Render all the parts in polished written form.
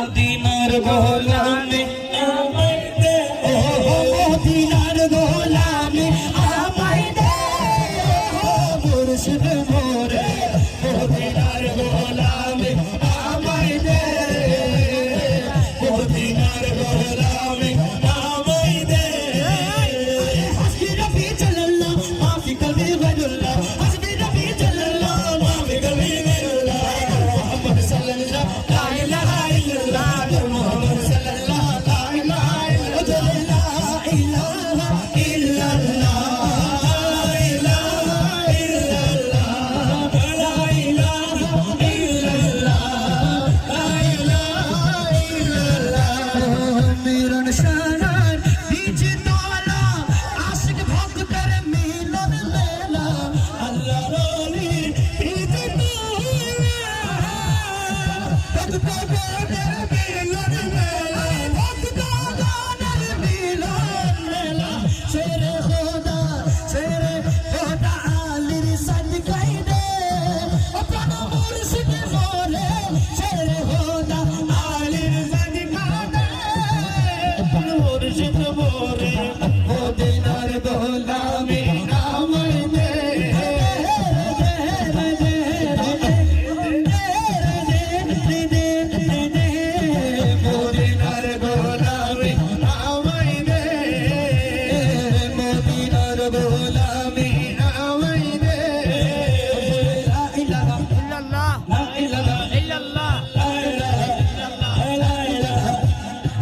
মদিনার গোলামে আমায় দে, ও মদিনার গোলামে আমায় দে, ও মুর্শিদ মোরে মদিনার গোলামে আমায় দে, মদিনার গোলামে আমায় দে। হাসবি রব্বি জাল্লাল্লাহ মাফি কলবি গায়রুল্লাহ, হাসবি রব্বি জাল্লাল্লাহ মাফি কলবি গায়রুল্লাহ, মুহাম্মদ সাল্লাল্লাহ লা ইলাহা ইল্লাল্লাহ, মুহাম্মদ সাল্লাল্লাহ লা ইলাহা ইল্লাল্লাহ, লা ইলাহা ইল্লাল্লাহ, লা ইলাহা ইল্লাল্লাহ। মিরন শানার বিজতলা আশিক ভক্তের মিলন মেলা, আল্লাহর ওলির ভক্তগণের মিলন মেলা, ভক্তগণের মিলন মেলা। শেরে খোদা আলীর সাদকায় দে, ও প্রাণ মুর্শিদ মোরে শেরে খোদা আলীর সাদকায় দে, প্রাণ মুর্শিদ মোরে মদিনার গোলামে আমায় দে, মদিনার গোলামে আমায় দে, মদিনার গোলামে আমায় দে। লা ইলাহা ইল্লাল্লাহ, লা ইলাহা ইল্লাল্লাহ, লা ইলাহা ইল্লাল্লাহ, লা ইলাহা,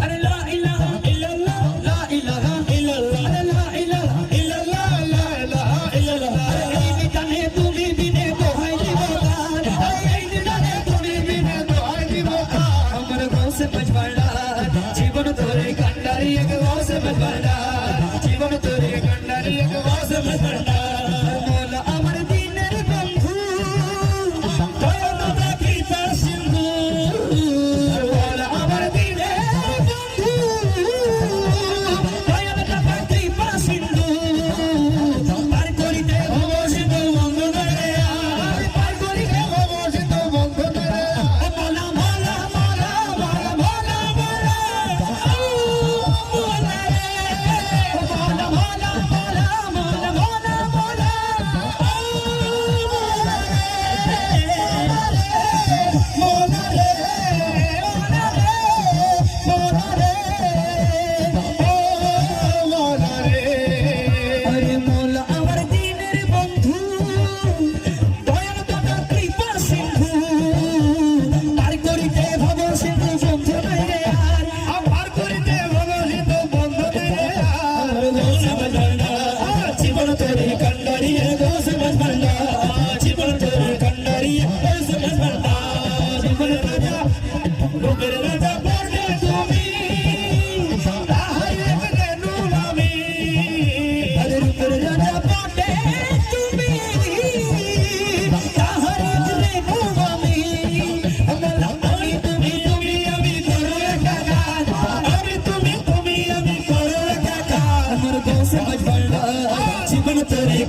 আরে লা ইলাহা ইল্লাল্লাহ, লা ইলাহা ইল্লাল্লাহ, আরে লা ইলাহা ইল্লাল্লাহ, লা ইলাহা ইল্লাল্লাহ। এই নিদানে তুমি বিনে দোহাই দিব গান, এই নিদানে তুমি বিনে দোহাই দিব গান। আমার গৌসে মজবাড়া জীবন তোরে কান্ডারি, এক গৌসে মজবাড়া জীবন তোরে কান্ডারি, এক গৌসে মজবাড়া। মোলা আমার দিনের বন্ধু দয়ালুতা কৃপা সিন্ধু, মোলা আমার দিনের বন্ধু দয়ালুতা কৃপা সিন্ধু, পার করিতে হব সিন্ধু বন্ধ করে, পার করিতে হব সিন্ধু বন্ধ করে। মোলা মোলা মোলা মোলা মোলা মোলা, মোলা রে, মোলা মোলা মোলা মোলা মোলা মোলা, মোলা রে, মোলা রে, মোলা রে, ও মোলা রে। আরে মোলা আমার দিনের বন্ধু দয়াল দাতা কৃপা সিন্ধু, পার করিতে ভব সিন্ধু বন্ধু নাই রে আর, পার করিতে ভব সিন্ধু বন্ধু নাই রে আর। গৌসে মজবাড়া জীবন তোরে কান্ডারি, গৌসে মজবাড়া জীবন তোরে কান্ডারি, গৌসে মজবাড়া। জীবন রাজা রূপের রাজা বটে তুমি, তাহাই রে নুলামি, আরে রূপের রাজা বটে তুমি, তাহাই রে নুলামি। মোলা আমি তুমি তুমি আমি করো একাকার, আমি তুমি তুমি আমি করো একাকার। আমার গৌসে মজবাড়া জীবন তোরে